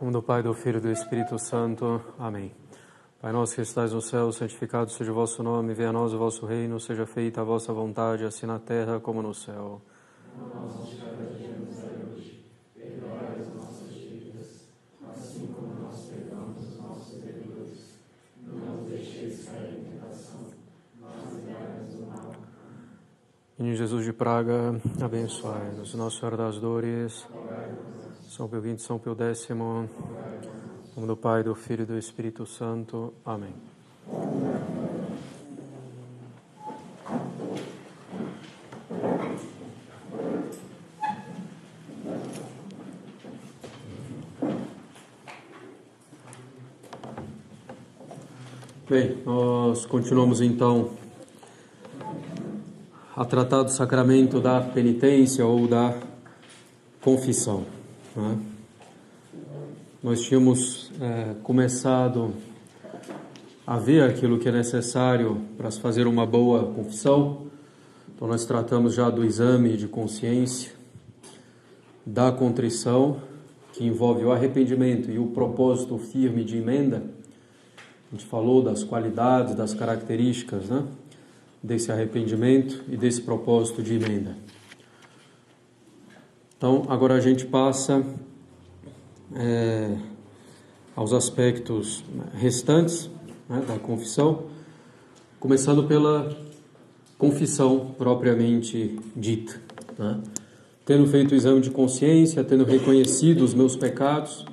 nome do Pai, do Filho e do Espírito Santo. Amém. Pai nosso que estais no céu, santificado seja o vosso nome, venha a nós o vosso reino, seja feita a vossa vontade, assim na terra como no céu. Menino Jesus de Praga, abençoai-nos. Nossa Senhora das Dores, São Pio XX, São Pio X, em nome do Pai, do Filho e do Espírito Santo. Amém. Bem, nós continuamos então a tratar do sacramento da penitência ou da confissão, né? Nós tínhamos começado a ver aquilo que é necessário para se fazer uma boa confissão. Então nós tratamos já do exame de consciência, da contrição, que envolve o arrependimento e o propósito firme de emenda. A gente falou das qualidades, das características, né, desse arrependimento e desse propósito de emenda. Então, agora a gente passa aos aspectos restantes, né, da confissão, começando pela confissão propriamente dita, né? Tendo feito o exame de consciência, tendo reconhecido os meus pecados,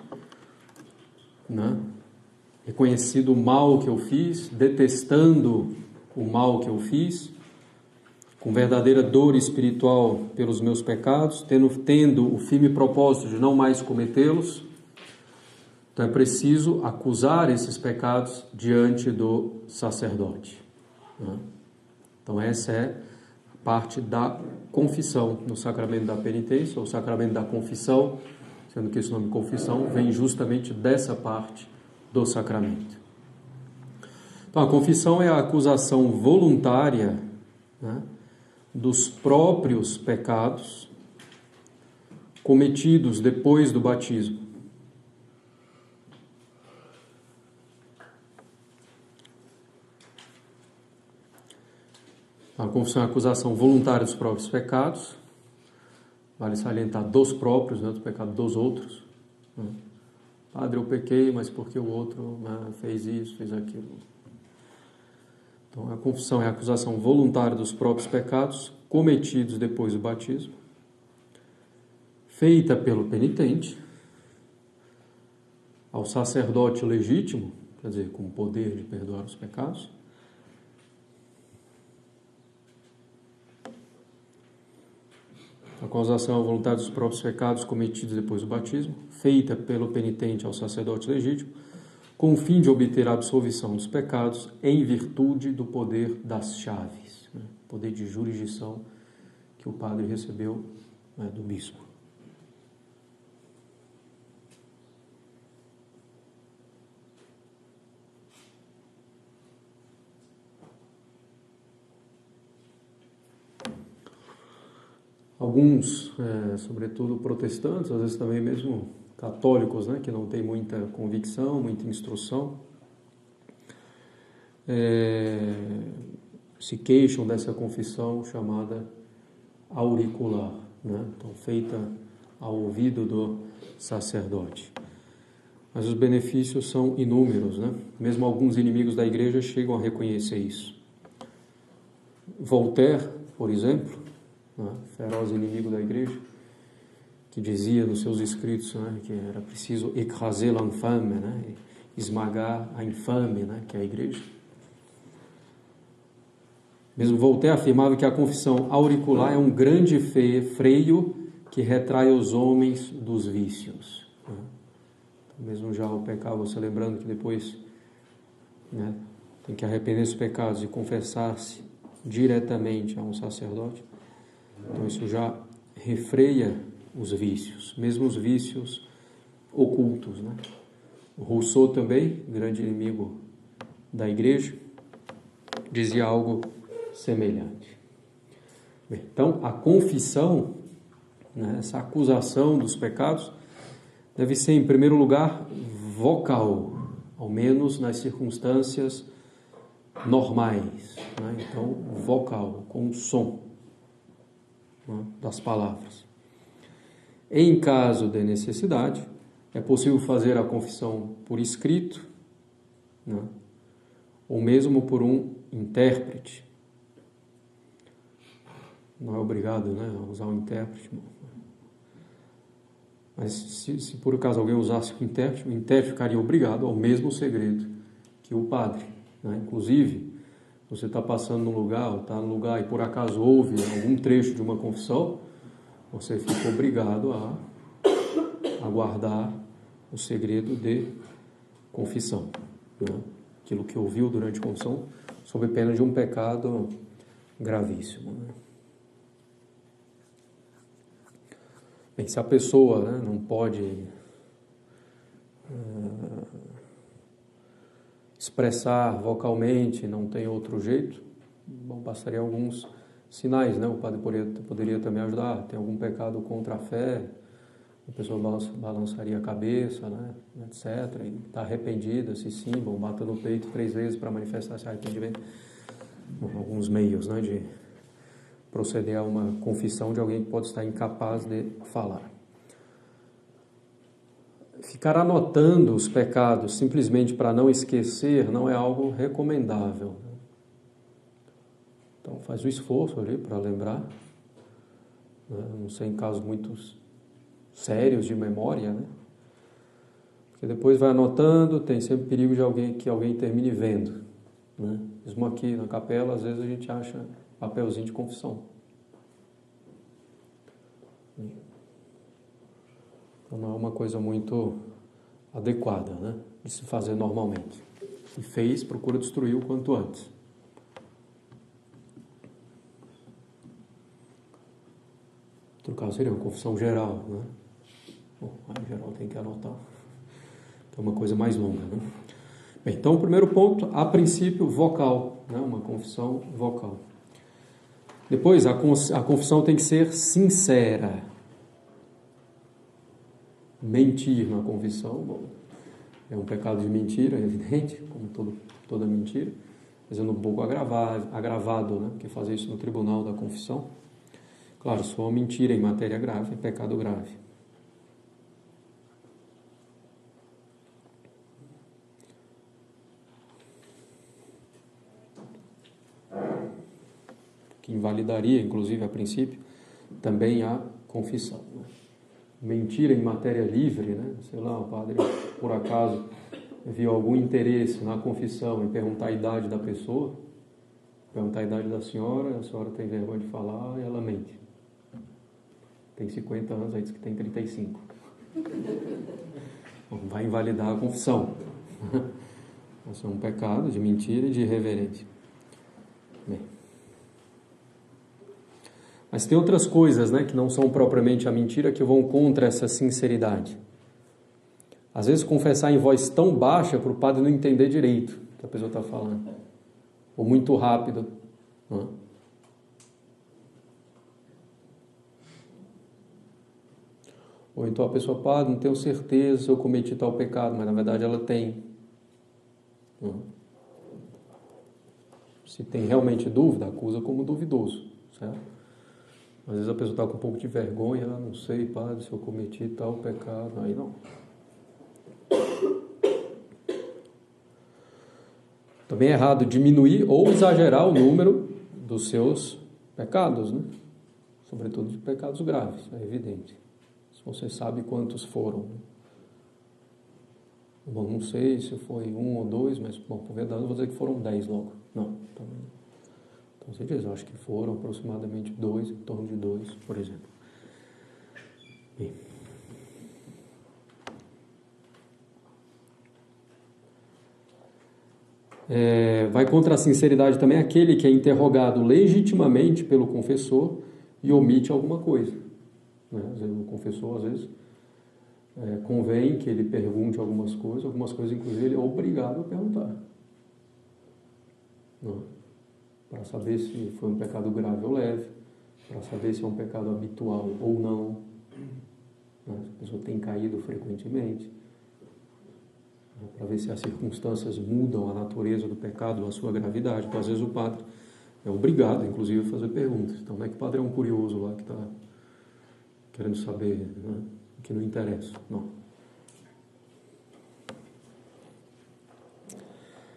né, reconhecido o mal que eu fiz, detestando o mal que eu fiz, com verdadeira dor espiritual pelos meus pecados, tendo o firme propósito de não mais cometê-los. Então é preciso acusar esses pecados diante do sacerdote, né? Então essa é a parte da confissão no sacramento da penitência, ou sacramento da confissão, sendo que esse nome confissão vem justamente dessa parte do sacramento. Então a confissão é a acusação voluntária, né, dos próprios pecados cometidos depois do batismo. A confissão é a acusação voluntária dos próprios pecados, vale salientar dos próprios, né, do pecado dos outros, né? Padre, eu pequei, mas porque o outro, né, fez isso, fez aquilo. Então, a confissão é a acusação voluntária dos próprios pecados cometidos depois do batismo, feita pelo penitente ao sacerdote legítimo, quer dizer, com o poder de perdoar os pecados. A acusação voluntária dos próprios pecados cometidos depois do batismo, feita pelo penitente ao sacerdote legítimo, com o fim de obter a absolvição dos pecados em virtude do poder das chaves, né? Poder de jurisdição que o padre recebeu, né, do bispo. Alguns, sobretudo protestantes, às vezes também mesmo católicos, né, que não têm muita convicção, muita instrução, se queixam dessa confissão chamada auricular, né? Então, feita ao ouvido do sacerdote. Mas os benefícios são inúmeros, né? Mesmo alguns inimigos da igreja chegam a reconhecer isso. Voltaire, por exemplo, né, feroz inimigo da igreja, que dizia nos seus escritos, né, que era preciso écraser l'infâme, né, esmagar a infame, né, que é a igreja. Mesmo Voltaire afirmava que a confissão auricular é um grande freio que retrai os homens dos vícios, né? Então, mesmo já o pecado, você lembrando que depois, né, tem que arrepender dos pecados e confessar-se diretamente a um sacerdote. Então isso já refreia os vícios, mesmo os vícios ocultos, né? O Rousseau também, grande inimigo da igreja, dizia algo semelhante. Bem, então a confissão, né, essa acusação dos pecados, deve ser, em primeiro lugar, vocal, ao menos nas circunstâncias normais, né? Então, vocal, com o som, né, das palavras. Em caso de necessidade, é possível fazer a confissão por escrito, né, ou mesmo por um intérprete. Não é obrigado, né, a usar um intérprete. Mas se por acaso alguém usasse o intérprete ficaria obrigado ao mesmo segredo que o padre, né? Inclusive, você está passando num lugar, ou está num lugar e por acaso ouve algum trecho de uma confissão, você fica obrigado a guardar o segredo de confissão, né? Aquilo que ouviu durante a confissão, sob pena de um pecado gravíssimo, né? Bem, se a pessoa, né, não pode expressar vocalmente, não tem outro jeito, bom, bastaria alguns sinais, né? O padre poderia também ajudar. Tem algum pecado contra a fé, a pessoa balançaria a cabeça, né, etc. E está arrependida, se sim, bom, bata no peito 3 vezes para manifestar esse arrependimento. Bom, alguns meios, né, de proceder a uma confissão de alguém que pode estar incapaz de falar. Ficar anotando os pecados simplesmente para não esquecer não é algo recomendável. Então faz o esforço ali para lembrar, né? Não sei, em casos muito sérios de memória, né? Porque depois vai anotando, tem sempre perigo de que alguém termine vendo, né? Mesmo aqui na capela, às vezes a gente acha papelzinho de confissão. Então não é uma coisa muito adequada, né, de se fazer normalmente. Se fez, procura destruir o quanto antes. Outro caso seria uma confissão geral, né? Bom, aí geral tem que anotar. Então é uma coisa mais longa, né? Bem, então o primeiro ponto, a princípio, vocal, né? Uma confissão vocal. Depois, a confissão tem que ser sincera. Mentir na confissão, bom, é um pecado de mentira, é evidente, como toda mentira, mas é um pouco agravado, né? Porque fazer isso no tribunal da confissão, claro, só mentira em matéria grave é pecado grave. Que invalidaria, inclusive, a princípio, também a confissão, né? Mentira em matéria livre, né? Sei lá, o padre, por acaso, viu algum interesse na confissão em perguntar a idade da pessoa, perguntar a idade da senhora, a senhora tem vergonha de falar e ela mente. Tem 50 anos, aí diz que tem 35. Bom, vai invalidar a confissão. Isso é um pecado de mentira e de irreverência. Bem. Mas tem outras coisas, né, que não são propriamente a mentira, que vão contra essa sinceridade. Às vezes confessar em voz tão baixa para o padre não entender direito o que a pessoa está falando. Ou muito rápido. Né? Ou então a pessoa, padre, não tenho certeza se eu cometi tal pecado, mas na verdade ela tem. Né? Se tem realmente dúvida, acusa como duvidoso, certo? Às vezes a pessoa está com um pouco de vergonha, não sei, padre, se eu cometi tal pecado, aí não. Também é errado diminuir ou exagerar o número dos seus pecados, né? Sobretudo de pecados graves, é evidente. Se você sabe quantos foram. Bom, não sei se foi 1 ou 2, mas, bom, por verdade, eu vou dizer que foram 10 logo. Não, então você diz, eu acho que foram aproximadamente 2, em torno de 2, por exemplo. Bem. Vai contra a sinceridade também aquele que é interrogado legitimamente pelo confessor e omite alguma coisa. Né? O confessor, às vezes, convém que ele pergunte algumas coisas inclusive ele é obrigado a perguntar. Para saber se foi um pecado grave ou leve, para saber se é um pecado habitual ou não. né? A pessoa tem caído frequentemente, né? Para ver se as circunstâncias mudam a natureza do pecado, a sua gravidade. Então, às vezes o padre é obrigado, inclusive, a fazer perguntas. Então, não é que o padre é um curioso lá que está querendo saber, né, o que não interessa. Não.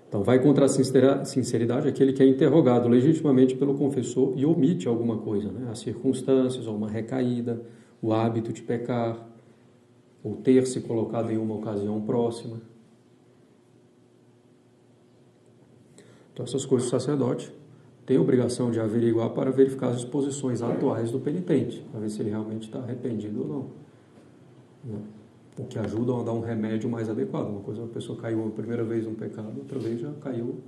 Então, vai contra a sinceridade aquele que é interrogado legitimamente pelo confessor e omite alguma coisa, né? As circunstâncias, ou uma recaída, o hábito de pecar, ou ter se colocado em uma ocasião próxima. Então, essas coisas o sacerdote tem a obrigação de averiguar para verificar as disposições atuais do penitente, para ver se ele realmente está arrependido ou não, né? O que ajuda a dar um remédio mais adequado. Uma coisa, a pessoa caiu a primeira vez num pecado, outra vez já caiu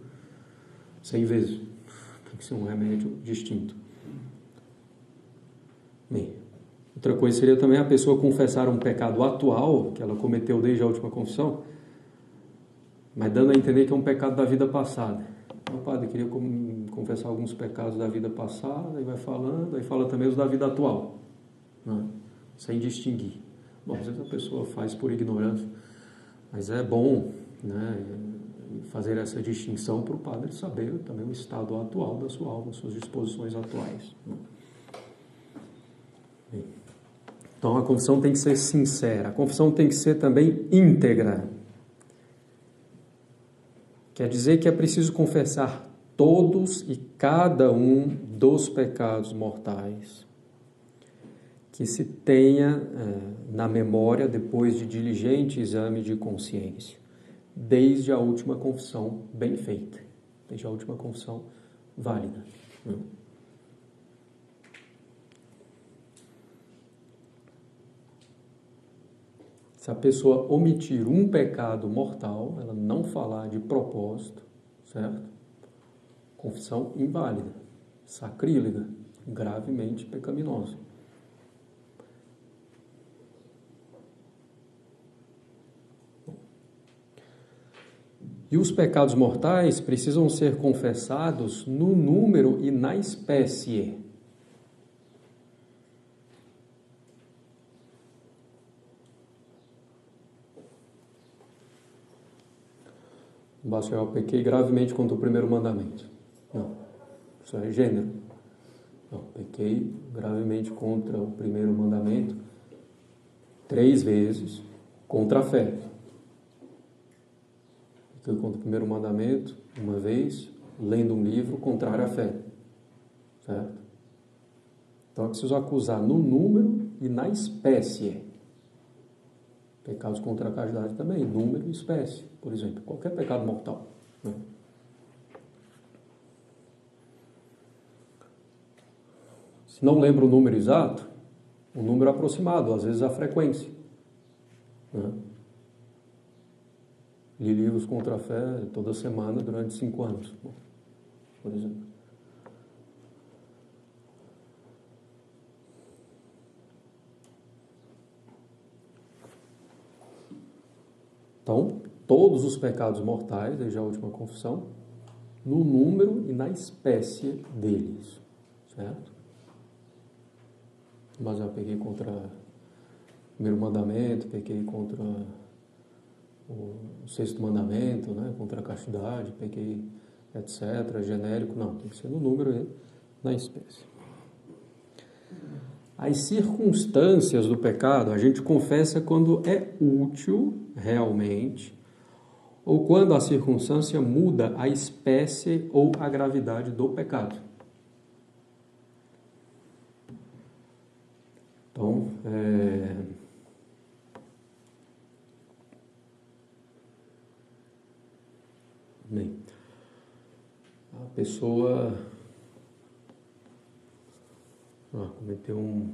100 vezes. Tem que ser um remédio distinto. Bem, outra coisa seria também a pessoa confessar um pecado atual, que ela cometeu desde a última confissão, mas dando a entender que é um pecado da vida passada. O padre queria confessar alguns pecados da vida passada, e vai falando, aí fala também os da vida atual, né? Sem distinguir. Bom, às vezes a pessoa faz por ignorância, mas é bom, né, fazer essa distinção para o padre saber também o estado atual da sua alma, suas disposições atuais, né? Então a confissão tem que ser sincera, a confissão tem que ser também íntegra. Quer dizer que é preciso confessar todos e cada um dos pecados mortais que se tenha na memória depois de diligente exame de consciência, desde a última confissão bem feita, desde a última confissão válida, né? Se a pessoa omitir um pecado mortal, ela não falar de propósito, certo? Confissão inválida, sacrílega, gravemente pecaminosa. E os pecados mortais precisam ser confessados no número e na espécie. Basta eu pequei gravemente contra o primeiro mandamento. Não, isso é gênero. Não, pequei gravemente contra o primeiro mandamento 3 vezes contra a fé. Pequei contra o primeiro mandamento 1 vez, lendo um livro contrário à fé. Certo? Então é preciso acusar no número e na espécie. Pecados contra a castidade também, número e espécie, por exemplo. Qualquer pecado mortal, né? Se não lembra o número exato, o número aproximado, às vezes a frequência, né? Li livros contra a fé toda semana durante 5 anos, por exemplo. Então, todos os pecados mortais, desde a última confissão, no número e na espécie deles, certo? Mas eu peguei contra o primeiro mandamento, peguei contra o 6º mandamento, né? Contra a castidade, peguei etc., genérico, não, tem que ser no número e na espécie. As circunstâncias do pecado a gente confessa quando é útil realmente, ou quando a circunstância muda a espécie ou a gravidade do pecado. Então, bem, a pessoa cometeu um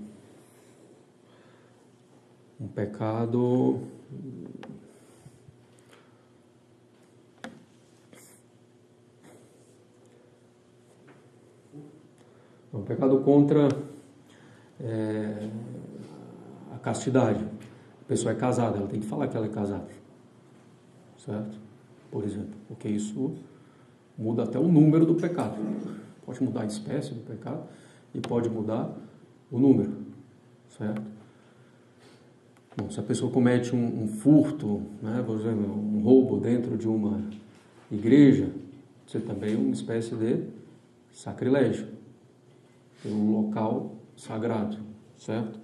pecado contra a castidade. A pessoa é casada, ela tem que falar que ela é casada, certo? Por exemplo, porque isso muda até o número do pecado. Pode mudar a espécie do pecado e pode mudar o número, certo? Bom, se a pessoa comete um furto, né, por exemplo, um roubo dentro de uma igreja, isso é também uma espécie de sacrilégio, um local sagrado, certo?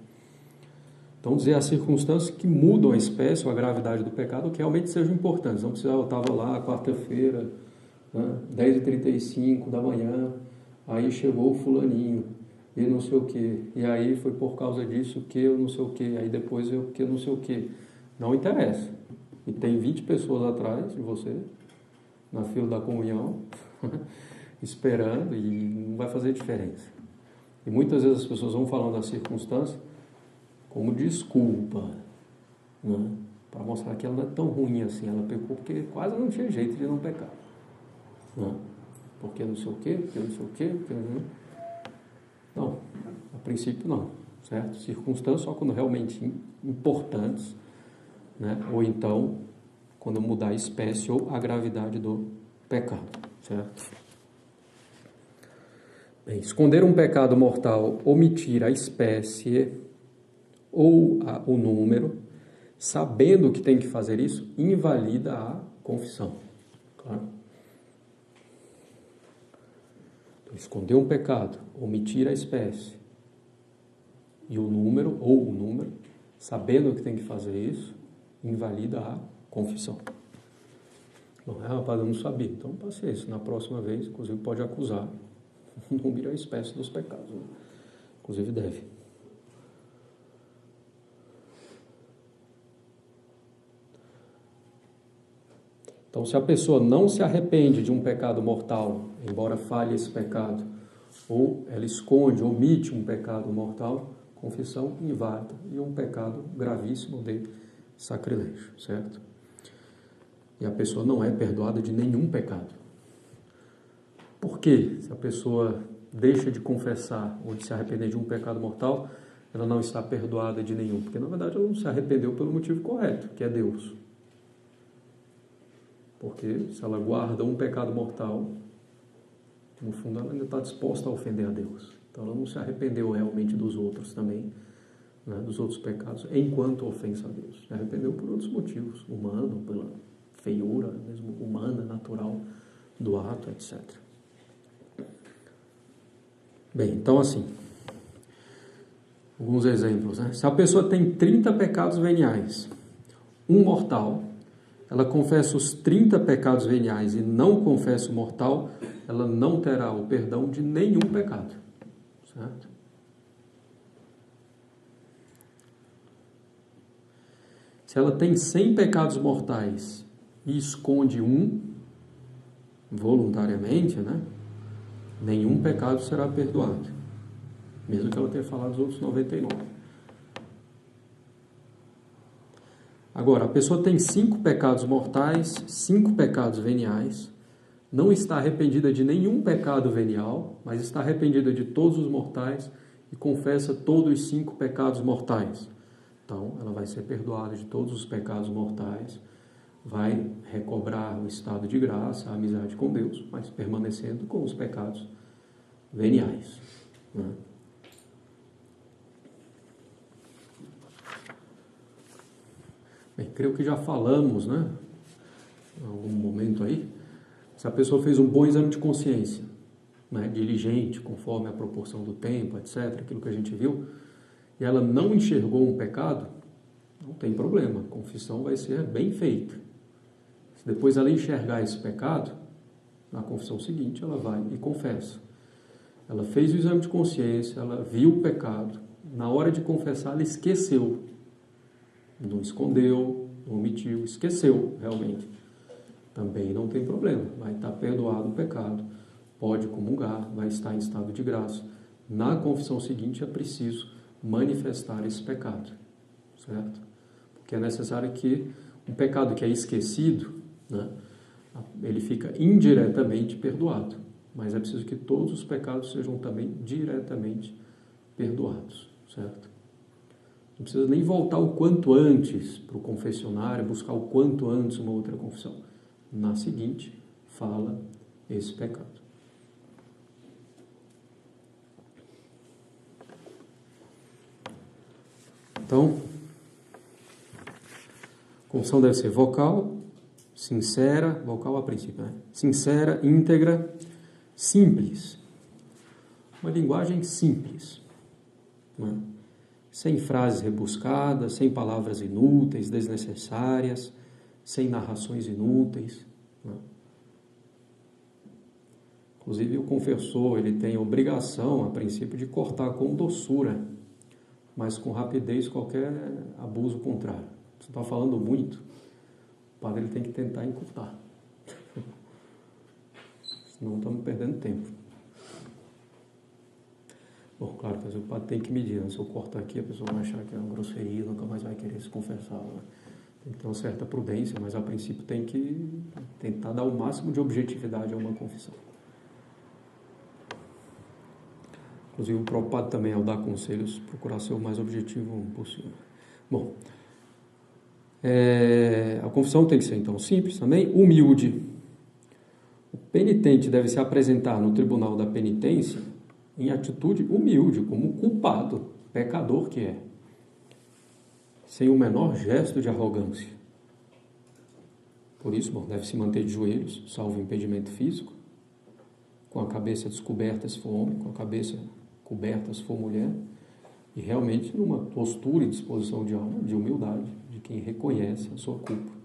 Então, dizer as circunstâncias que mudam a espécie ou a gravidade do pecado que realmente sejam importantes. Não precisa, eu estava lá quarta-feira, né, 10h35 da manhã, aí chegou o fulaninho, e não sei o quê, e aí foi por causa disso que eu não sei o quê, aí depois eu que não sei o quê. Não interessa. E tem 20 pessoas atrás de você, na fila da comunhão, esperando, e não vai fazer diferença. E muitas vezes as pessoas vão falando das circunstâncias como desculpa, né? Para mostrar que ela não é tão ruim assim, ela pecou porque quase não tinha jeito de não pecar, né? Porque não sei o quê, porque não sei o quê, porque não, a princípio não, certo? Circunstâncias só quando realmente importantes, né? Ou então quando mudar a espécie ou a gravidade do pecado, certo? Bem, esconder um pecado mortal, omitir a espécie ou o número, sabendo que tem que fazer isso, invalida a confissão. Claro? Então, esconder um pecado, omitir a espécie e o número, ou o número, sabendo que tem que fazer isso, invalida a confissão. Bom, rapaz, eu não sabia, então paciência, na próxima vez, inclusive pode acusar o número e a espécie dos pecados, né? Inclusive deve. Então, se a pessoa não se arrepende de um pecado mortal, embora falhe esse pecado, ou ela esconde, omite um pecado mortal, confissão inválida e um pecado gravíssimo de sacrilégio, certo? E a pessoa não é perdoada de nenhum pecado. Por quê? Se a pessoa deixa de confessar ou de se arrepender de um pecado mortal, ela não está perdoada de nenhum, porque na verdade ela não se arrependeu pelo motivo correto, que é Deus. Porque se ela guarda um pecado mortal, no fundo ela ainda está disposta a ofender a Deus. Então ela não se arrependeu realmente dos outros também, né, dos outros pecados, enquanto ofensa a Deus. Se arrependeu por outros motivos, humano, pela feiura mesmo humana, natural do ato, etc. Bem, então assim, alguns exemplos, né? Se a pessoa tem 30 pecados veniais, um mortal, ela confessa os 30 pecados veniais e não confessa o mortal, ela não terá o perdão de nenhum pecado, certo? Se ela tem 100 pecados mortais e esconde um, voluntariamente, né? Nenhum pecado será perdoado, mesmo que ela tenha falado os outros 99. Agora, a pessoa tem 5 pecados mortais, 5 pecados veniais, não está arrependida de nenhum pecado venial, mas está arrependida de todos os mortais e confessa todos os 5 pecados mortais. Então, ela vai ser perdoada de todos os pecados mortais, vai recobrar o estado de graça, a amizade com Deus, mas permanecendo com os pecados veniais, né? Bem, creio que já falamos, né, em algum momento aí, se a pessoa fez um bom exame de consciência, né, diligente, conforme a proporção do tempo, etc., aquilo que a gente viu, e ela não enxergou um pecado, não tem problema, a confissão vai ser bem feita. Se depois ela enxergar esse pecado, na confissão seguinte ela vai e confessa. Ela fez o exame de consciência, ela viu o pecado, na hora de confessar ela esqueceu, não escondeu, não omitiu, esqueceu realmente. Também não tem problema, vai estar perdoado o pecado, pode comungar, vai estar em estado de graça. Na confissão seguinte é preciso manifestar esse pecado, certo? Porque é necessário que um pecado que é esquecido, né, ele fica indiretamente perdoado, mas é preciso que todos os pecados sejam também diretamente perdoados, certo? Não precisa nem voltar o quanto antes para o confessionário, buscar o quanto antes uma outra confissão. Na seguinte, fala esse pecado. Então, confissão deve ser vocal, sincera, vocal a princípio, né? Sincera, íntegra, simples. Uma linguagem simples, né? Sem frases rebuscadas, sem palavras inúteis, desnecessárias, sem narrações inúteis, né? Inclusive o confessor, ele tem obrigação, a princípio, de cortar com doçura, mas com rapidez qualquer abuso contrário. Você está falando muito, o padre ele tem que tentar encurtar. Senão estamos perdendo tempo. Bom, claro que o padre tem que medir, né? Se eu cortar aqui, a pessoa vai achar que é uma grosseria, nunca mais vai querer se confessar, né? Tem que ter uma certa prudência, mas a princípio tem que tentar dar o máximo de objetividade a uma confissão. Inclusive o próprio padre também, ao dar conselhos, procurar ser o mais objetivo possível. Bom, a confissão tem que ser, então, simples também, humilde. O penitente deve se apresentar no tribunal da penitência em atitude humilde, como culpado, pecador que é, sem o menor gesto de arrogância. Por isso, deve se manter de joelhos, salvo impedimento físico, com a cabeça descoberta se for homem, com a cabeça coberta se for mulher, e realmente numa postura e disposição de alma, de humildade, de quem reconhece a sua culpa.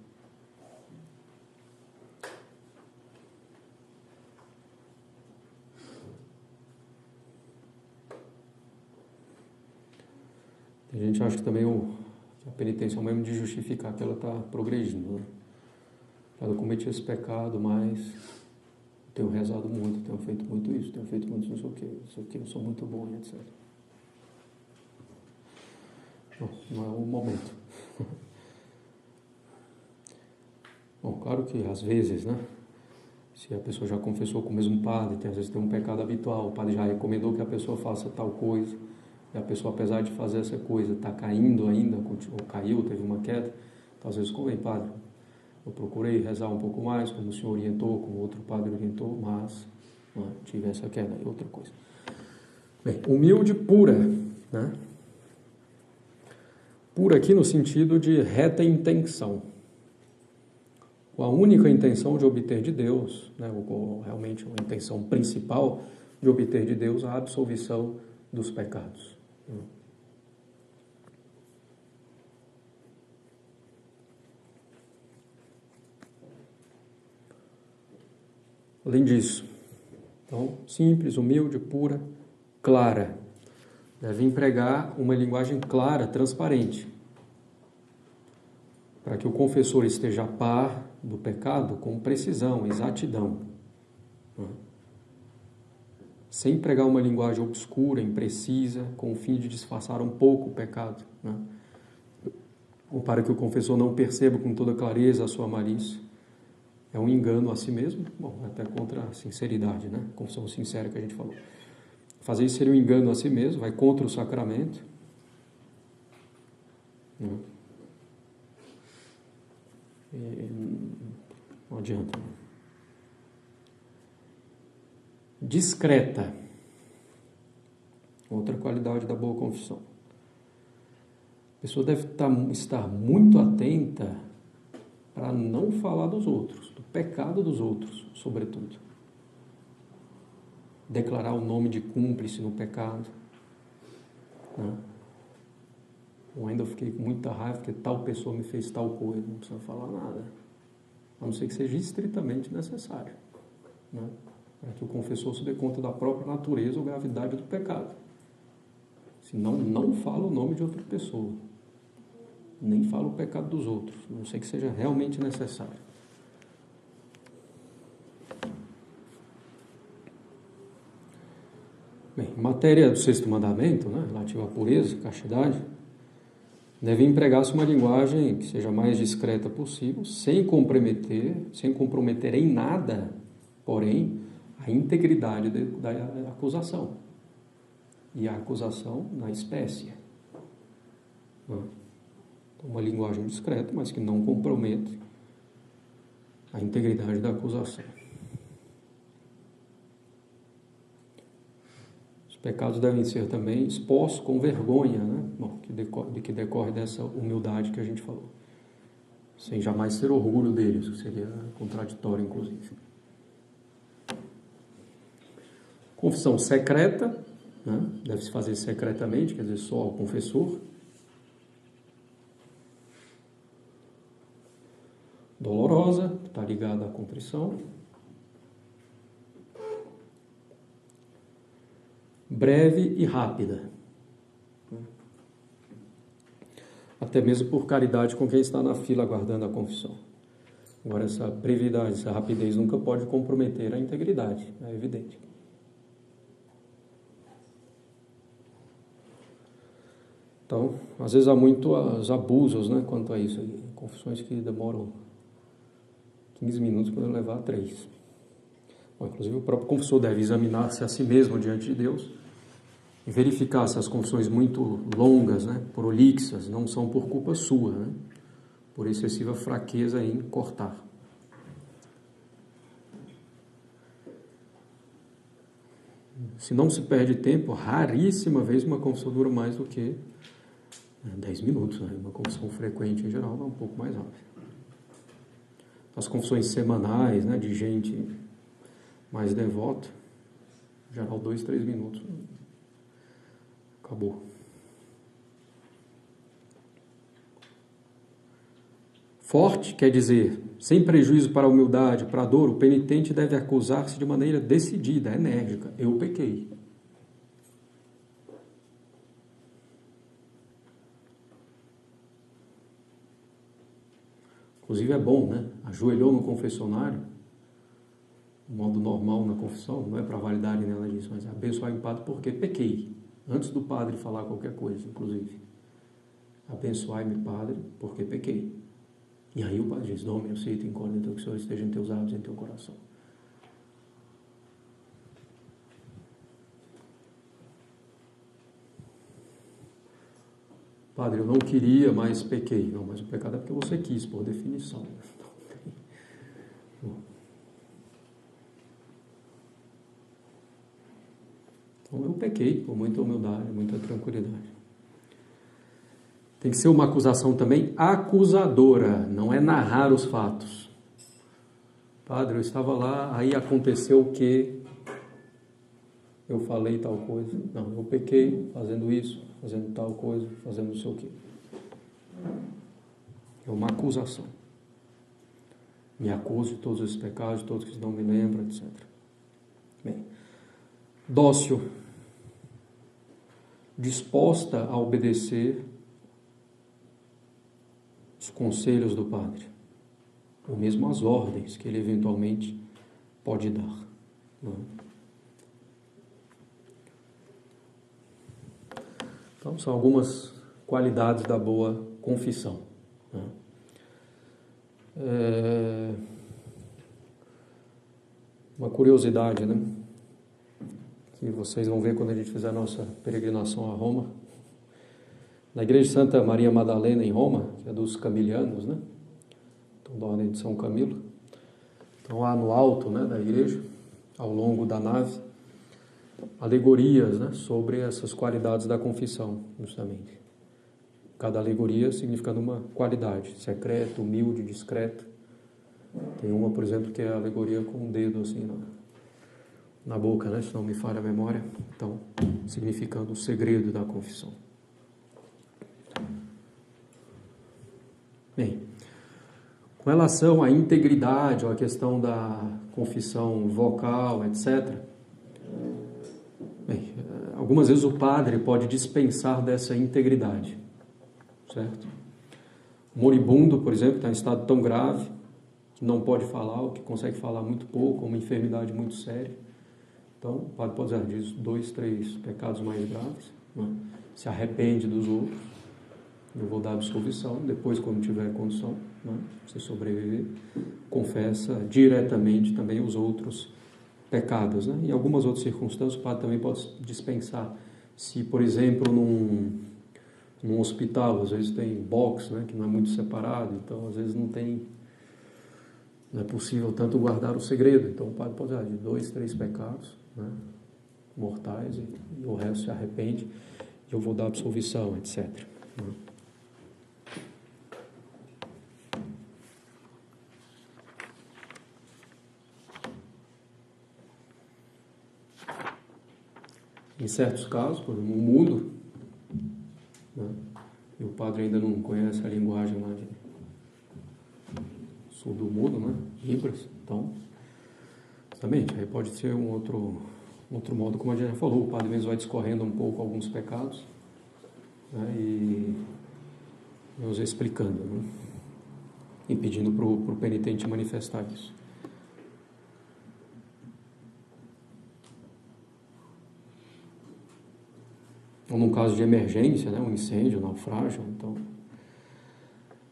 A gente acha que também a penitência é o mesmo de justificar que ela está progredindo, né? Eu cometi esse pecado, mas tenho rezado muito, tenho feito muito isso, tenho feito muito não sei o que, eu sou muito bom, etc. Não é o momento. Bom, claro que às vezes, né? Se a pessoa já confessou com o mesmo padre, às vezes tem um pecado habitual, o padre já recomendou que a pessoa faça tal coisa, e a pessoa, apesar de fazer essa coisa, está caindo ainda, ou caiu, teve uma queda, então às vezes convém, padre, eu procurei rezar um pouco mais, como o senhor orientou, como outro padre orientou, mas tive essa queda, é outra coisa. Bem, humilde pura, né? Pura aqui no sentido de reta intenção, com a única intenção de obter de Deus, né? Ou realmente uma intenção principal de obter de Deus a absolvição dos pecados. Além disso, então, simples, humilde, pura, clara. Deve empregar uma linguagem clara, transparente, para que o confessor esteja a par do pecado com precisão, exatidão. Sem empregar uma linguagem obscura, imprecisa, com o fim de disfarçar um pouco o pecado, né? Ou para que o confessor não perceba com toda clareza a sua malícia. É um engano a si mesmo, até contra a sinceridade, né? Confissão sincera que a gente falou. Fazer isso seria um engano a si mesmo, vai contra o sacramento. Não adianta. Discreta. Outra qualidade da boa confissão. A pessoa deve estar muito atenta para não falar dos outros, do pecado dos outros, sobretudo. Declarar o nome de cúmplice no pecado, né? Ou ainda eu fiquei com muita raiva porque tal pessoa me fez tal coisa, não precisa falar nada, a não ser que seja estritamente necessário, né? Para que o confessor se dê conta da própria natureza ou gravidade do pecado. Senão, não fala o nome de outra pessoa, nem fala o pecado dos outros, a não ser que seja realmente necessário. Bem, em matéria do sexto mandamento, né, relativo à pureza, castidade, deve empregar-se uma linguagem que seja mais discreta possível, sem comprometer em nada, porém, a integridade da acusação. E a acusação na espécie. Então, uma linguagem discreta, mas que não compromete a integridade da acusação. Os pecados devem ser também expostos com vergonha, né? Que decorre dessa humildade que a gente falou. sem jamais ter orgulho dele, isso seria contraditório, inclusive. Confissão secreta, né? Deve-se fazer secretamente, quer dizer, só ao confessor. Dolorosa, está ligada à contrição. Breve e rápida. Até mesmo por caridade com quem está na fila aguardando a confissão. Agora, essa brevidade, essa rapidez nunca pode comprometer a integridade, é evidente. Então, às vezes há muitos abusos, né, quanto a isso. Confissões que demoram 15 minutos podem levar a 3. Bom, inclusive, o próprio confessor deve examinar-se a si mesmo diante de Deus e verificar se as confissões muito longas, né, prolixas, não são por culpa sua, né, por excessiva fraqueza em cortar. Se não se perde tempo, raríssima vez uma confissão dura mais do que 10 minutos, né? Uma confissão frequente em geral vai um pouco mais rápido. As confissões semanais, né, de gente mais devota, em geral 2, 3 minutos, acabou. Forte quer dizer, sem prejuízo para a humildade, para a dor, o penitente deve acusar-se de maneira decidida, enérgica. Eu pequei. Inclusive é bom, né? Ajoelhou no confessionário, de modo normal na confissão, não é para validar nem nada disso, mas abençoar o padre porque pequei. Antes do padre falar qualquer coisa, inclusive. Abençoai-me, Padre, porque pequei. E aí o Padre diz, Domine, eu sei, incógnito, que o Senhor esteja em teus atos e em teu coração. Padre, eu não queria, mas pequei. Não, mas o pecado é porque você quis, por definição. Então eu pequei, com muita humildade, muita tranquilidade. Tem que ser uma acusação também acusadora, não é narrar os fatos. Padre, eu estava lá, aí aconteceu o quê? Eu falei tal coisa. Não, eu pequei fazendo isso, fazendo tal coisa, fazendo não sei o quê. É uma acusação. Me acuso de todos esses pecados, de todos que não me lembram, etc. Bem, dócil, disposta a obedecer os conselhos do Padre, ou mesmo as ordens que ele eventualmente pode dar. Não é? Então, são algumas qualidades da boa confissão. Né? Uma curiosidade, né? Que vocês vão ver quando a gente fizer a nossa peregrinação a Roma. Na igreja de Santa Maria Madalena, em Roma, que é dos camilianos, né? Então, da ordem de São Camilo. Então, lá no alto, né, da igreja, ao longo da nave, alegorias, né, sobre essas qualidades da confissão, justamente. Cada alegoria significando uma qualidade, secreto, humilde, discreto. Tem uma, por exemplo, que é a alegoria com um dedo assim na boca, né, se não me falha a memória. Então, significando o segredo da confissão. Bem, com relação à integridade, ou à questão da confissão vocal, etc., bem, algumas vezes o padre pode dispensar dessa integridade, certo? O moribundo, por exemplo, está em estado tão grave que não pode falar, ou que consegue falar muito pouco, uma enfermidade muito séria. Então, o padre pode dizer, diz 2, 3 pecados mais graves, né? Se arrepende dos outros, eu vou dar absolvição, depois, quando tiver condição, né, se sobreviver, confessa diretamente também os outros pecados, né? Em algumas outras circunstâncias, o padre também pode dispensar. Se, por exemplo, num hospital, às vezes tem box, né, que não é muito separado, então, às vezes, não é possível tanto guardar o segredo. Então, o padre pode dizer de 2, 3 pecados, né, mortais, e o resto se arrepende, e eu vou dar absolvição, etc. Em certos casos, por exemplo, um mudo, né? E o padre ainda não conhece a linguagem lá de surdo-mudo, né? Libras. Então, exatamente, aí pode ser um outro modo, como a gente já falou, o padre mesmo vai discorrendo um pouco alguns pecados, né? E nos explicando, né? E pedindo para o penitente manifestar isso. Ou num caso de emergência, né? Um incêndio, um naufrágio, então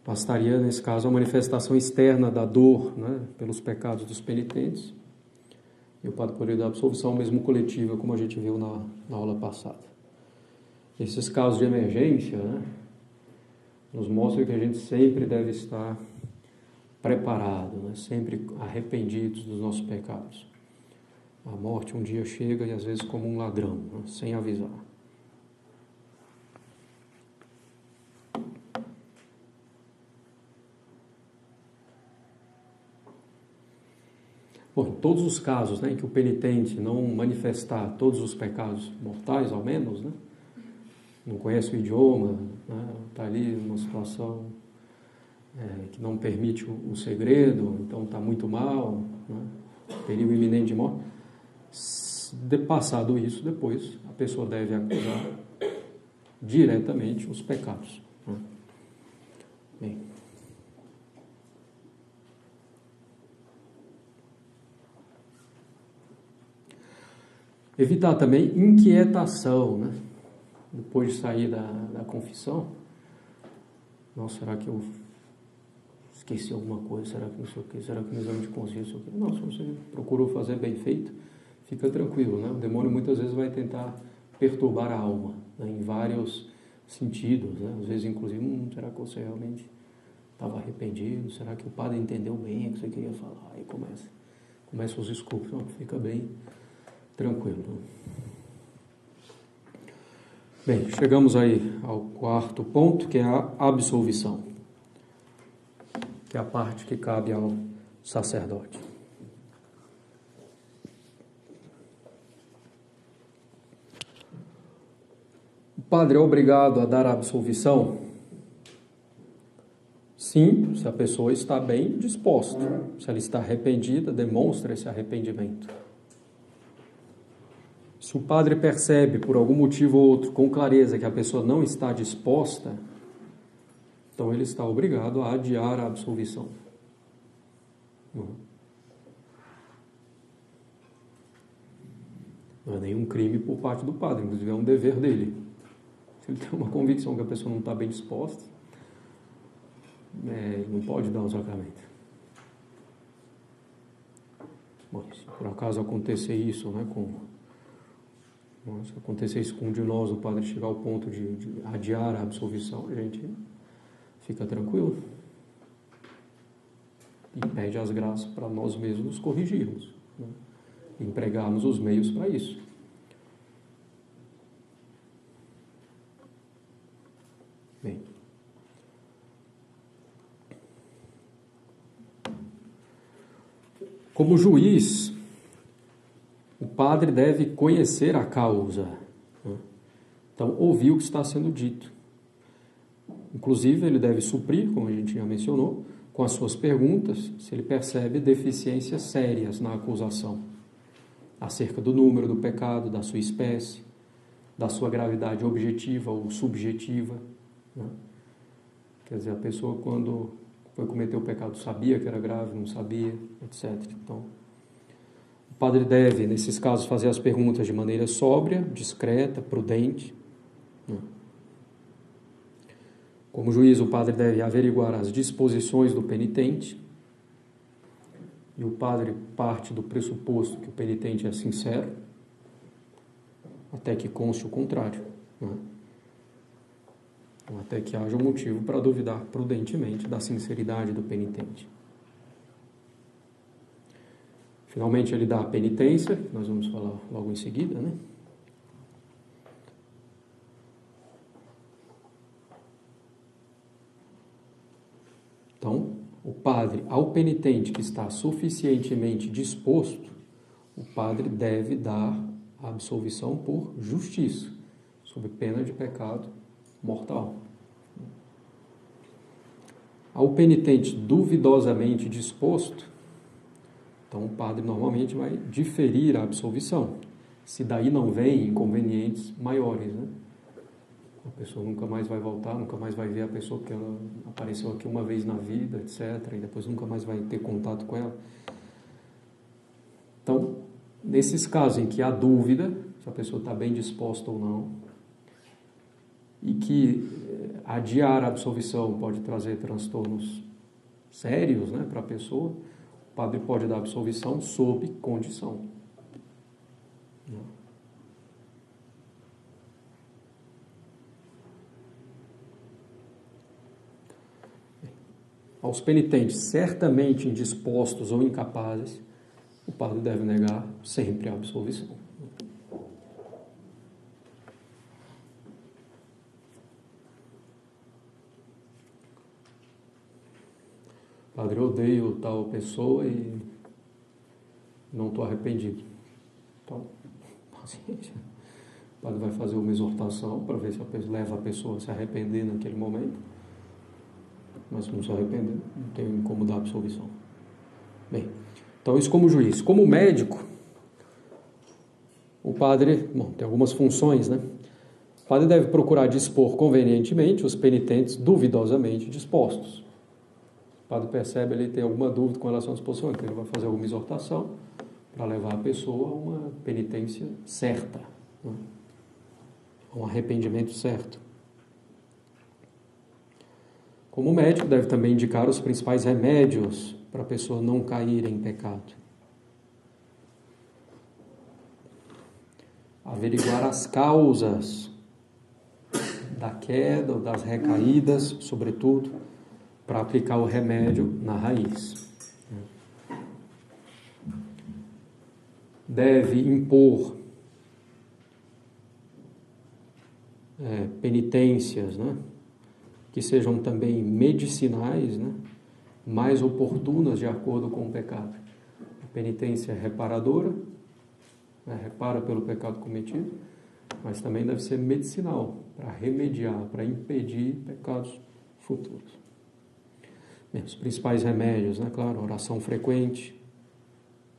bastaria, nesse caso, a manifestação externa da dor, né? Pelos pecados dos penitentes, e o padre poderia dar absolvição mesmo coletiva, como a gente viu na aula passada. Esses casos de emergência, né? Nos mostram que a gente sempre deve estar preparado, né? Sempre arrependidos dos nossos pecados. A morte um dia chega e às vezes como um ladrão, né? Sem avisar. Bom, em todos os casos, né, em que o penitente não manifestar todos os pecados mortais, ao menos, né, não conhece o idioma, né, está ali numa situação que não permite o segredo, então está muito mal, né, perigo iminente de morte. Passado isso, depois a pessoa deve acusar diretamente os pecados. Né. Bem. Evitar também inquietação, né? Depois de sair da confissão. Nossa, será que eu esqueci alguma coisa? Será que não sei o quê? Será que no exame de consciência? Não, se você procurou fazer bem feito, fica tranquilo, né? O demônio muitas vezes vai tentar perturbar a alma, né? Em vários sentidos, né? Às vezes, inclusive, será que você realmente estava arrependido? Será que o padre entendeu bem o que você queria falar? Aí começa os desculpas. Não, fica bem tranquilo. Bem, chegamos aí ao quarto ponto, que é a absolvição, que é a parte que cabe ao sacerdote. O padre é obrigado a dar a absolvição? Sim, se a pessoa está bem disposta, se ela está arrependida, demonstra esse arrependimento. Se o padre percebe, por algum motivo ou outro, com clareza, que a pessoa não está disposta, então ele está obrigado a adiar a absolvição. Não é nenhum crime por parte do padre, inclusive é um dever dele. Se ele tem uma convicção que a pessoa não está bem disposta, ele não pode dar o sacramento. Bom, se por acaso acontecer isso, né, se acontecer isso com um de nós, o padre chegar ao ponto de adiar a absolvição, a gente fica tranquilo e pede as graças para nós mesmos nos corrigirmos, né? E empregarmos os meios para isso. Bem, como juiz, o padre deve conhecer a causa, né? Então, ouvir o que está sendo dito. Inclusive, ele deve suprir, como a gente já mencionou, com as suas perguntas, se ele percebe deficiências sérias na acusação, acerca do número do pecado, da sua espécie, da sua gravidade objetiva ou subjetiva, né? Quer dizer, a pessoa, quando foi cometer o pecado, sabia que era grave, não sabia, etc. Então, o padre deve, nesses casos, fazer as perguntas de maneira sóbria, discreta, prudente, né? Como juiz, o padre deve averiguar as disposições do penitente, e o padre parte do pressuposto que o penitente é sincero, até que conste o contrário, né? Então, até que haja um motivo para duvidar prudentemente da sinceridade do penitente. Finalmente, ele dá a penitência, que nós vamos falar logo em seguida, né? Então, o padre, ao penitente que está suficientemente disposto, o padre deve dar a absolvição por justiça, sob pena de pecado mortal. Ao penitente duvidosamente disposto, então o padre normalmente vai diferir a absolvição, se daí não vem inconvenientes maiores, né? A pessoa nunca mais vai voltar, nunca mais vai ver a pessoa que ela apareceu aqui uma vez na vida, etc. E depois nunca mais vai ter contato com ela. Então, nesses casos em que há dúvida, se a pessoa está bem disposta ou não, e que adiar a absolvição pode trazer transtornos sérios, né, para a pessoa, o padre pode dar absolvição sob condição. Aos penitentes certamente indispostos ou incapazes, o padre deve negar sempre a absolvição. Padre, eu odeio tal pessoa e não estou arrependido. Então, paciência. O padre vai fazer uma exortação para ver se a pessoa leva a pessoa a se arrepender naquele momento. Mas não se arrepender, não tem como dar absolvição. Bem, então isso como juiz. Como médico, o padre, tem algumas funções, né? O padre deve procurar dispor convenientemente os penitentes duvidosamente dispostos. O padre percebe, ele tem alguma dúvida com relação à disposição, então ele vai fazer alguma exortação para levar a pessoa a uma penitência certa, né? A um arrependimento certo. Como médico, deve também indicar os principais remédios para a pessoa não cair em pecado. Averiguar as causas da queda ou das recaídas, sobretudo, para aplicar o remédio na raiz. Deve impor penitências, né, que sejam também medicinais, né, mais oportunas de acordo com o pecado. A penitência reparadora, né, repara pelo pecado cometido, mas também deve ser medicinal, para remediar, para impedir pecados futuros. Os principais remédios, né, claro, oração frequente,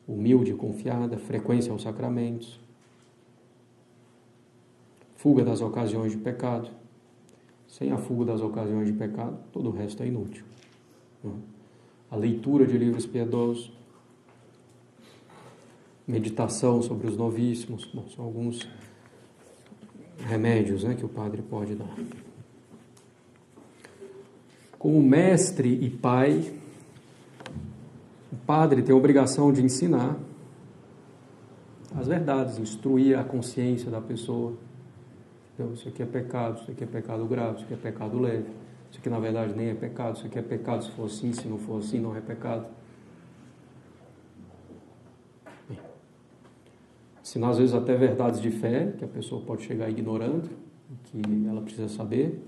humilde e confiada, frequência aos sacramentos, fuga das ocasiões de pecado. Sem a fuga das ocasiões de pecado, todo o resto é inútil. A leitura de livros piedosos, meditação sobre os novíssimos, são alguns remédios, né, que o padre pode dar. Como mestre e pai, o padre tem a obrigação de ensinar as verdades, instruir a consciência da pessoa. Então, isso aqui é pecado, isso aqui é pecado grave, isso aqui é pecado leve, isso aqui na verdade nem é pecado, isso aqui é pecado se for assim, se não for assim não é pecado. Bem, ensinar às vezes até verdades de fé, que a pessoa pode chegar ignorando, que ela precisa saber.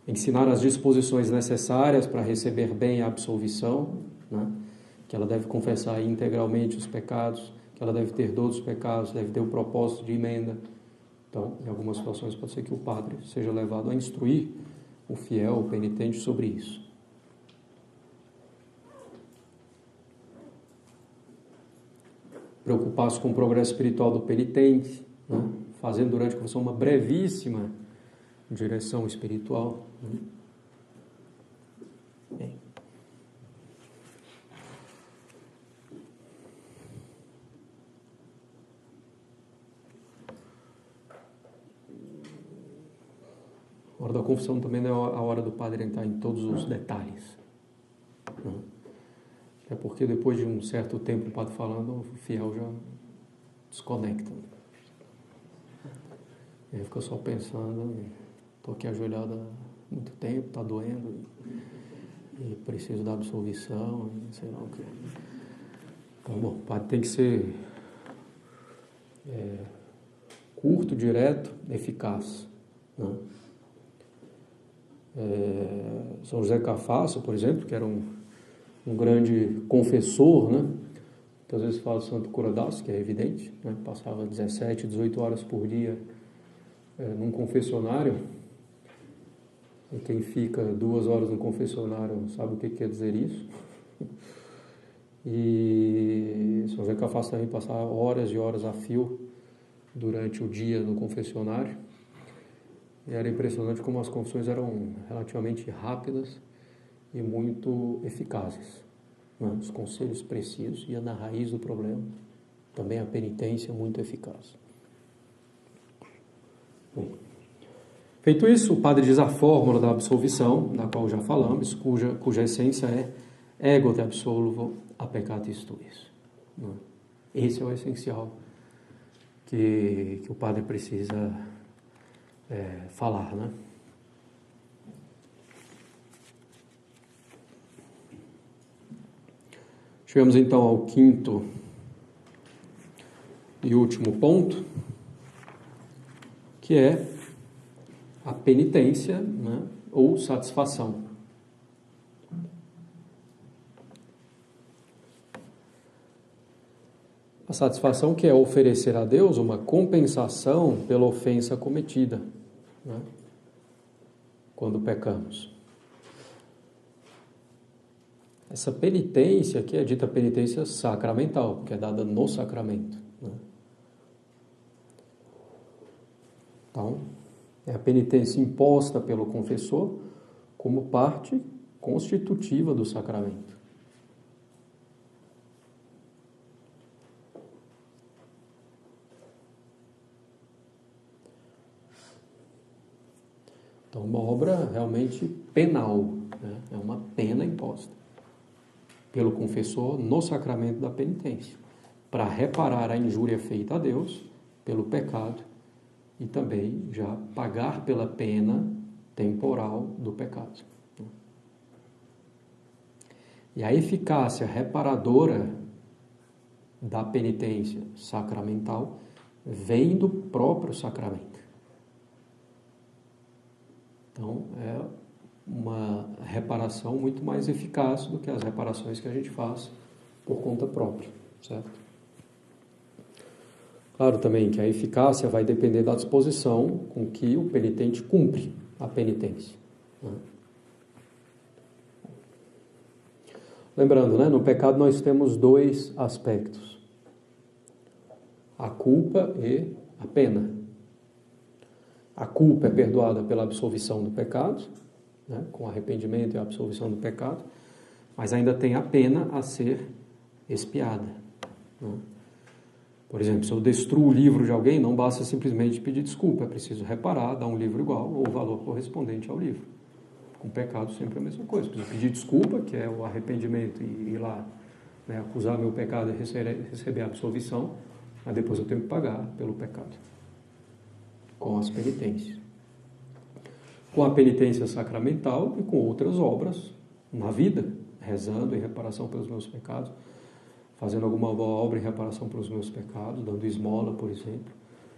Ensinar as disposições necessárias para receber bem a absolvição, né? Que ela deve confessar integralmente os pecados, que ela deve ter dor dos pecados, deve ter o propósito de emenda. Então, em algumas situações pode ser que o padre seja levado a instruir o fiel, o penitente sobre isso. Preocupar-se com o progresso espiritual do penitente, né? Fazendo durante a confissão uma brevíssima direção espiritual. Bem. A hora da confissão também não é a hora do padre entrar em todos os detalhes. É porque depois de um certo tempo o padre falando, o fiel já desconecta. Ele fica só pensando, estou aqui ajoelhado há muito tempo, está doendo, e preciso da absolvição, e sei lá o que. Então, bom, o padre tem que ser curto, direto, eficaz, né? São José Cafasso, por exemplo, que era um grande confessor, né? muitas vezes fala do Santo Curadas, que é evidente, né? Passava 17, 18 horas por dia num confessionário, e quem fica 2 horas no confessionário sabe o que quer dizer isso. E São José Cafás também passava horas e horas a fio durante o dia no confessionário, e era impressionante como as confissões eram relativamente rápidas e muito eficazes, né? Os conselhos precisos iam na raiz do problema, também a penitência muito eficaz. Bom, feito isso, o padre diz a fórmula da absolvição, da qual já falamos, cuja essência é ego te absolvo a peccatis tuis. Esse é o essencial que o padre precisa falar, né? Chegamos então ao quinto e último ponto, que é a penitência, né, ou satisfação. A satisfação, que é oferecer a Deus uma compensação pela ofensa cometida, né, quando pecamos. Essa penitência, que é dita penitência sacramental, que é dada no sacramento, né? Então, é a penitência imposta pelo confessor como parte constitutiva do sacramento. Então, uma obra realmente penal, né? É uma pena imposta pelo confessor no sacramento da penitência, para reparar a injúria feita a Deus pelo pecado e também já pagar pela pena temporal do pecado. E a eficácia reparadora da penitência sacramental vem do próprio sacramento. Então, é uma reparação muito mais eficaz do que as reparações que a gente faz por conta própria, certo? Claro também que a eficácia vai depender da disposição com que o penitente cumpre a penitência, né? Lembrando, né, no pecado nós temos 2 aspectos: a culpa e a pena. A culpa é perdoada pela absolvição do pecado, né, com arrependimento e a absolvição do pecado, mas ainda tem a pena a ser expiada, né? Por exemplo, se eu destruo o livro de alguém, não basta simplesmente pedir desculpa, é preciso reparar, dar um livro igual ou o valor correspondente ao livro. Com pecado sempre é a mesma coisa, preciso pedir desculpa, que é o arrependimento, e ir lá, né, acusar meu pecado e receber a absolvição, mas depois eu tenho que pagar pelo pecado com as penitências. Com a penitência sacramental e com outras obras na vida, rezando em reparação pelos meus pecados, fazendo alguma boa obra em reparação pelos meus pecados, dando esmola, por exemplo,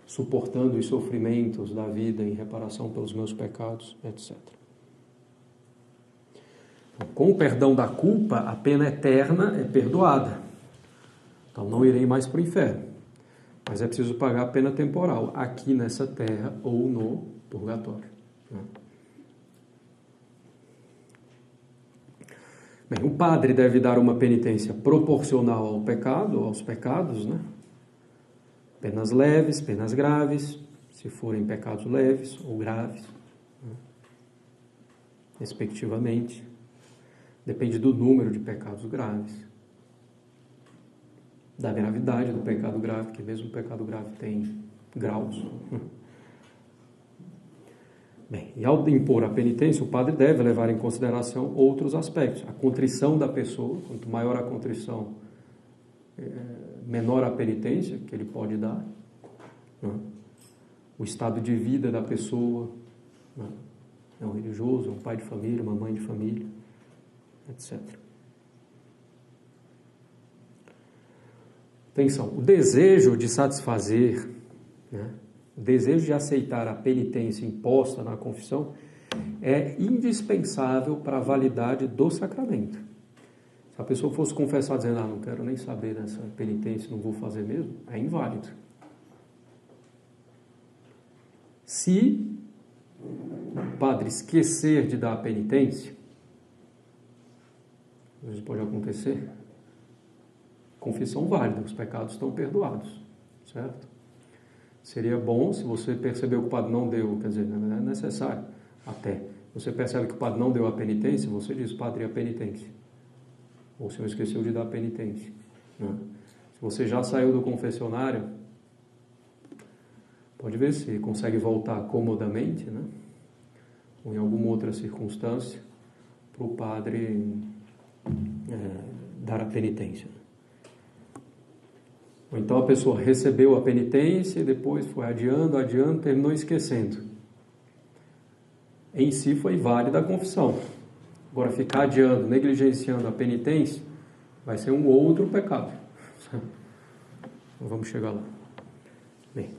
suportando os sofrimentos da vida em reparação pelos meus pecados, etc. Com o perdão da culpa, a pena eterna é perdoada. Então não irei mais para o inferno, mas é preciso pagar a pena temporal, aqui nessa terra ou no purgatório, né? Bem, o padre deve dar uma penitência proporcional ao pecado, aos pecados, né? Penas leves, penas graves, se forem pecados leves ou graves, né, respectivamente. Depende do número de pecados graves, da gravidade do pecado grave, que mesmo o pecado grave tem graus. Bem, e ao impor a penitência, o padre deve levar em consideração outros aspectos. A contrição da pessoa, quanto maior a contrição, menor a penitência que ele pode dar, né? O estado de vida da pessoa, né? É um religioso, é um pai de família, uma mãe de família, etc. Atenção, o desejo de satisfazer, né, o desejo de aceitar a penitência imposta na confissão é indispensável para a validade do sacramento. Se a pessoa fosse confessar dizendo, não quero nem saber dessa penitência, não vou fazer mesmo, é inválido. Se o padre esquecer de dar a penitência, isso pode acontecer, confissão válida, os pecados estão perdoados, certo? Seria bom, se você percebeu que o padre não deu, quer dizer, não é necessário, até, você percebe que o padre não deu a penitência, você diz, padre, a penitência. Ou o senhor esqueceu de dar a penitência. Né? Se você já saiu do confessionário, pode ver se consegue voltar comodamente, né? Ou em alguma outra circunstância, para o padre dar a penitência. Ou então a pessoa recebeu a penitência e depois foi adiando, terminou esquecendo. Em si foi válida a confissão. Agora, ficar adiando, negligenciando a penitência, vai ser um outro pecado. Então, vamos chegar lá. Bem,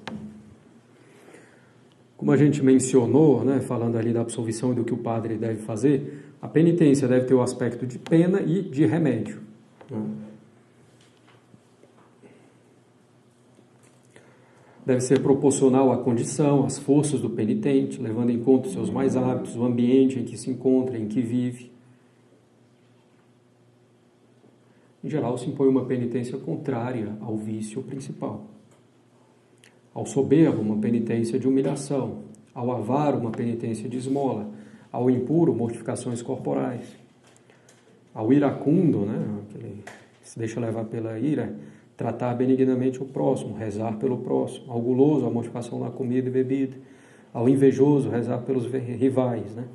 como a gente mencionou, né, falando ali da absolvição e do que o padre deve fazer, a penitência deve ter o aspecto de pena e de remédio. Né? Deve ser proporcional à condição, às forças do penitente, levando em conta os seus mais hábitos, o ambiente em que se encontra, em que vive. Em geral, se impõe uma penitência contrária ao vício principal. Ao soberbo, uma penitência de humilhação. Ao avaro, uma penitência de esmola. Ao impuro, mortificações corporais. Ao iracundo, né, que se deixa levar pela ira, tratar benignamente o próximo, rezar pelo próximo. Ao guloso, a mortificação na comida e bebida. Ao invejoso, rezar pelos rivais, né,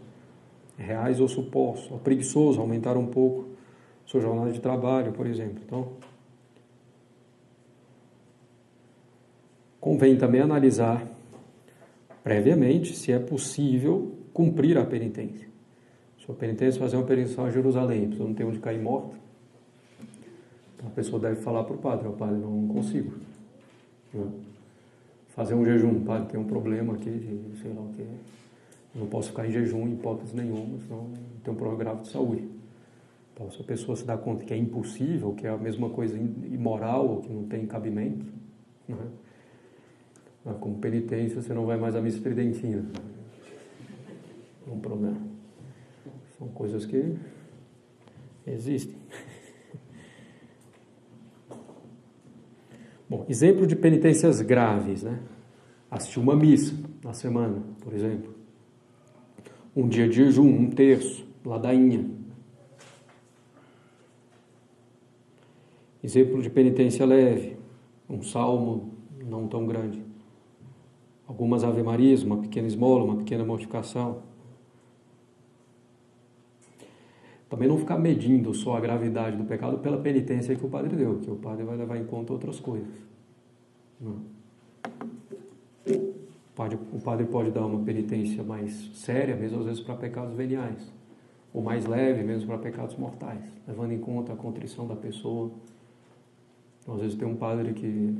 reais ou supostos. Ao preguiçoso, aumentar um pouco sua jornada de trabalho, por exemplo. Então, convém também analisar previamente se é possível cumprir a penitência. Sua penitência é fazer uma penitência a Jerusalém, a pessoa não tem onde cair morta. Então a pessoa deve falar para o padre, padre, não consigo. Fazer um jejum, padre, tem um problema aqui, de sei lá o que. Não posso ficar em jejum em hipótese nenhuma, senão tem um problema grave de saúde. Então, se a pessoa se dá conta que é impossível, que é a mesma coisa imoral, ou que não tem cabimento, né? Como penitência, você não vai mais à missa tridentina. É um problema. São coisas que existem. Bom, exemplo de penitências graves, né? Assistir uma missa na semana, por exemplo. Um dia de jejum, um terço, ladainha. Exemplo de penitência leve, um salmo não tão grande. Algumas ave-marias, uma pequena esmola, uma pequena mortificação. Também não ficar medindo só a gravidade do pecado pela penitência que o padre deu, porque o padre vai levar em conta outras coisas. Não. O padre pode dar uma penitência mais séria, mesmo às vezes para pecados veniais, ou mais leve, mesmo para pecados mortais, levando em conta a contrição da pessoa. Então, às vezes tem um padre que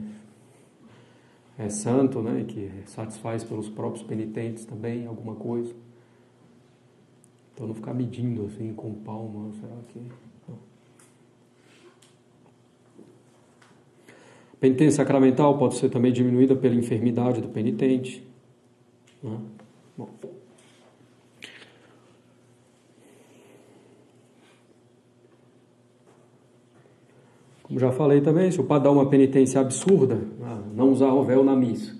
é santo, né, que satisfaz pelos próprios penitentes também alguma coisa. Então não ficar medindo assim com palma, será que... Não. Penitência sacramental pode ser também diminuída pela enfermidade do penitente. Né? Bom. Como já falei também, se o padre dá uma penitência absurda, não usar o véu na missa,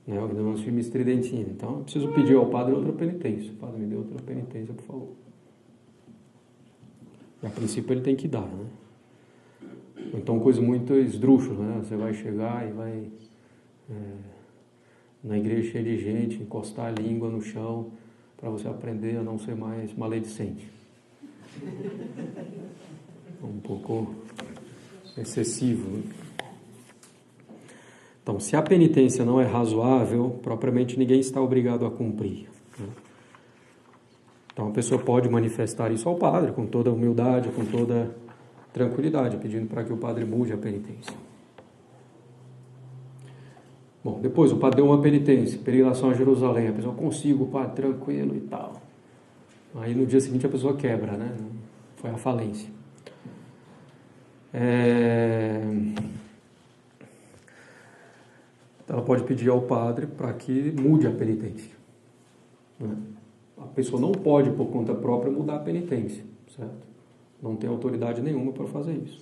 né, não se missa tridentina, então eu preciso pedir ao padre outra penitência. O padre me deu outra penitência, por favor. E a princípio ele tem que dar, né? Então coisa muito esdrúxula, né? Você vai chegar e vai na igreja cheia de gente, encostar a língua no chão para você aprender a não ser mais maledicente. Um pouco excessivo, né? Então, se a penitência não é razoável, propriamente ninguém está obrigado a cumprir, né? Então, a pessoa pode manifestar isso ao padre, com toda humildade, com toda tranquilidade, pedindo para que o padre mude a penitência. Bom, depois o padre deu uma penitência, peregrinação a Jerusalém, a pessoa consigo, padre, tranquilo e tal. Aí no dia seguinte a pessoa quebra, né? Foi a falência. Ela pode pedir ao padre para que mude a penitência. Né? A pessoa não pode, por conta própria, mudar a penitência, certo? Não tem autoridade nenhuma para fazer isso.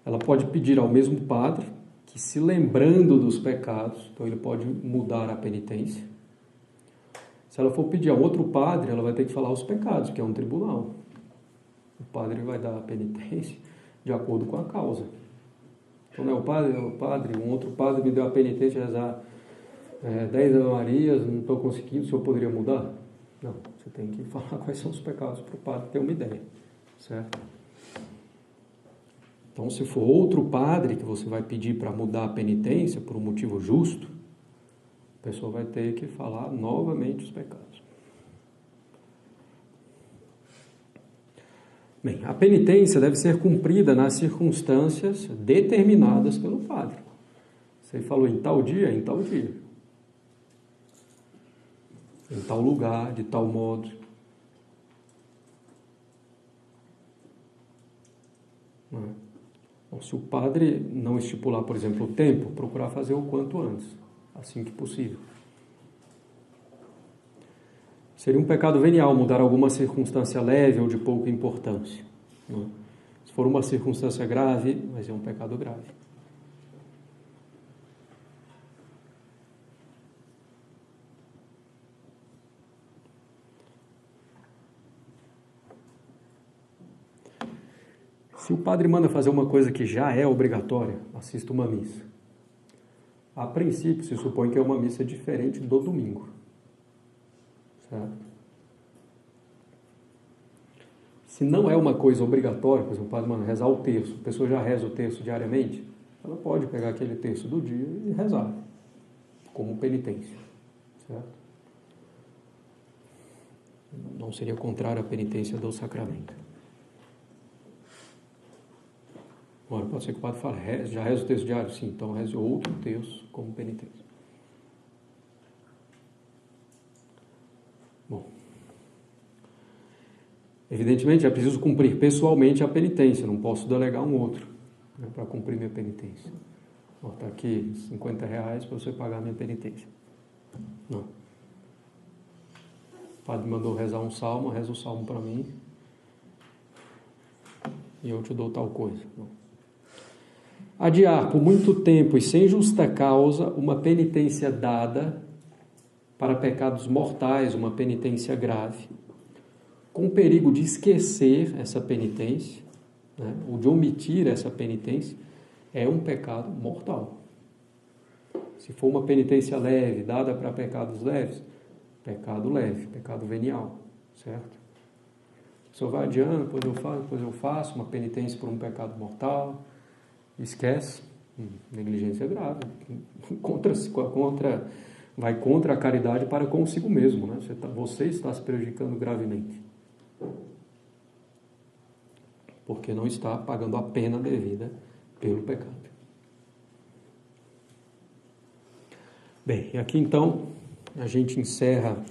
Ela pode pedir ao mesmo padre que, se lembrando dos pecados, então ele pode mudar a penitência. Se ela for pedir a outro padre, ela vai ter que falar os pecados, porque é um tribunal. O padre vai dar a penitência de acordo com a causa. Então, né, um outro padre me deu a penitência de rezar 10 Ave Marias, não estou conseguindo, o senhor poderia mudar? Não, você tem que falar quais são os pecados para o padre ter uma ideia, certo? Então, se for outro padre que você vai pedir para mudar a penitência por um motivo justo, a pessoa vai ter que falar novamente os pecados. Bem, a penitência deve ser cumprida nas circunstâncias determinadas pelo padre. Você falou em tal dia, em tal dia. Em tal lugar, de tal modo. Bom, se o padre não estipular, por exemplo, o tempo, procurar fazer o quanto antes, assim que possível. Seria um pecado venial mudar alguma circunstância leve ou de pouca importância. Né? Se for uma circunstância grave, vai ser um pecado grave. Se o padre manda fazer uma coisa que já é obrigatória, assista uma missa. A princípio, se supõe que é uma missa diferente do domingo. Certo? Se não é uma coisa obrigatória, por exemplo, o padre manda rezar o terço, a pessoa já reza o terço diariamente, ela pode pegar aquele terço do dia e rezar, como penitência. Certo? Não seria contrário à penitência do sacramento. Agora, pode ser que o padre fale, já reza o terço diário? Sim, então reze outro terço como penitência. Bom, evidentemente é preciso cumprir pessoalmente a penitência, não posso delegar um outro, né, para cumprir minha penitência. Está aqui R$50 para você pagar a minha penitência. Não. O padre mandou rezar um salmo, reza o salmo para mim e eu te dou tal coisa. Não. Adiar por muito tempo e sem justa causa uma penitência dada para pecados mortais, uma penitência grave, com perigo de esquecer essa penitência, né, ou de omitir essa penitência, é um pecado mortal. Se for uma penitência leve, dada para pecados leves, pecado leve, pecado venial, certo? O senhor vai adiando, depois eu faço uma penitência por um pecado mortal, esquece, negligência grave, vai contra a caridade para consigo mesmo, né? Você está se prejudicando gravemente, porque não está pagando a pena devida pelo pecado. Bem, e aqui então a gente encerra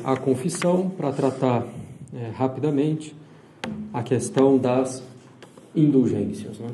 a confissão para tratar rapidamente a questão das indulgências, né?